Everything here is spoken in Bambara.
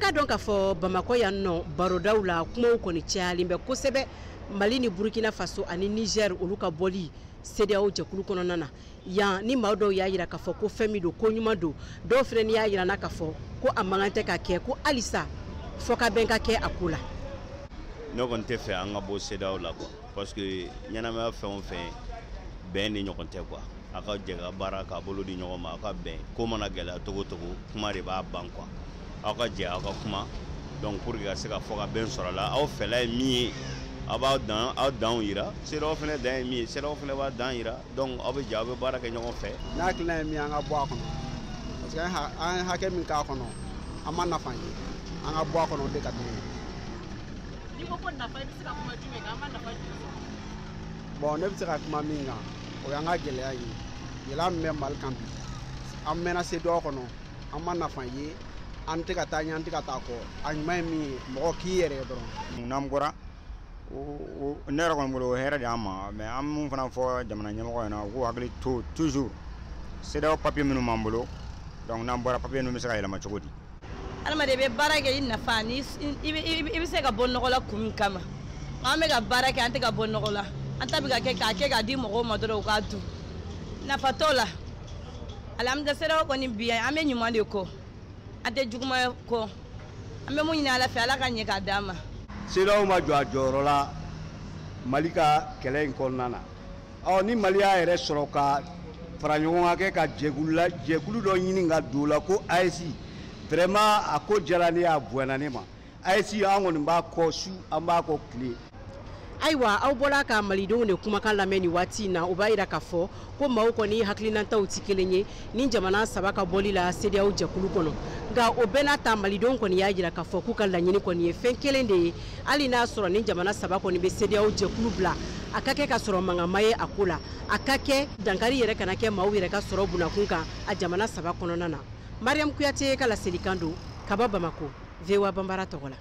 ka dɔn k'a fɔ Bamako yan nɔ barodaw la kumaw kɔni cayalen bɛ kosɛbɛ Mali ni Burkina Faso ani Niger olu ka bɔli CEDEAO jɛkulu kɔnɔna na yan ni maa dɔw y'a yira k'a fɔ ko fɛn min don ko ɲuman don dɔw fɛnɛ y'a yira na k'a fɔ ko a mankan tɛ ka kɛ ko halisa fɔ ka bɛn ka kɛ a ko la. Ne kɔni tɛ fɛ an ka bɔ CEDEAO la quoi parce que ɲɛnamaya fɛn o fɛn bɛn ni ɲɔgɔn tɛ quoi a ka jɛ ka baara k'a bolo di ɲɔgɔn ma a ka bɛn ko mana gɛlɛya togo togo kuma de b'a ban quoi aw ka jɛ aw ka kuma donc pour que ka se ka fɔ ka bɛn sɔrɔ la aw fɛla ye min ye aw b'a danw yira CEDEAO fɛnɛ dan ye min ye CEDEAO fɛnɛ b'a dan yira donc aw bɛ jɛ aw bɛ baara kɛ ɲɔgɔn fɛ. n'a hakilina ye min an ka bɔ a kɔnɔ parce que an ye hakɛ min k'a kɔnɔ an ma nafa ye an ka bɔ a kɔnɔ o de ka di ye. Ni ko nafa i bɛ se ka kuma jumɛn kan an ma nafa jumɛn? Bon ne bɛ se ka kuma min kan o y'an ka gɛlɛya ye gɛlɛya min bɛ Mali kan bi an mɛnna CEDEAO kɔnɔ an ma nafa ye an tɛ ka taa ɲɛ an tɛ ka taa kɔ a ɲuman ye min ye mɔgɔ k'i yɛrɛ ye dɔrɔn. n'an bɔra ne yɛrɛ kɔni bolo o hɛrɛ de an ma mais an mun fana fɔ jamana ɲɛmɔgɔ ɲɛna u k'u hakili to toujours CEDEAO papier minnu b'an bolo donc n'an bɔra papier ninnu bɛ se ka yɛlɛma cogo di. Adamaden bɛ baara kɛ i nafa ni i bɛ se ka bɔ nɔgɔ la kun min kama an bɛ ka baara kɛ an tɛ ka bɔ nɔgɔ la an ta bɛ ka kɛ k'a di mɔgɔw ma dɔrɔn u k'a dun nafa t'o la alhamdulilayi CEDEAO kɔni bi an bɛ ɲuman de kɔ an tɛ juguman kɔ an bɛ mun ɲini Ala fɛ Ala ka ɲɛ k'a d'an ma. CEDEAO ma jɔ a jɔyɔrɔ la Mali ka kɛlɛ in kɔnɔna na ni Mali y'a yɛrɛ sɔrɔ ka fara ɲɔgɔn kan kɛ ka jɛkulu dɔ ɲini ka don o la ko AES vraiment a ko diyara ne ye a bonyana ne ma AES an kɔni b'a kɔ su an b'a kɔ tile. Ayiwa aw bɔra ka malidenw de kumakan lamɛn ni waati in na o b'a yira k'a fɔ ko maaw kɔni hakilinataw tɛ kelen ye ni jamana saba ka bɔli la CEDEAO jɛkulu kɔnɔ nka o bɛɛ n'a ta malidenw kɔni y'a yira k'a fɔ k'u ka laɲini kɔni ye fɛn kelen de ye hali n'a sɔrɔ ni jamana saba kɔni bɛ CEDEAO jɛkulu bila a ka kɛ ka sɔrɔ mangama ye a ko la a ka kɛ dankari yɛrɛ kana kɛ maaw yɛrɛ ka sɔrɔ bunakun kan a jamana saba kɔnɔna na. Mariam Kuyate ka laselikan don ka bɔ Bamako VOA Bambara tɔgɔ la.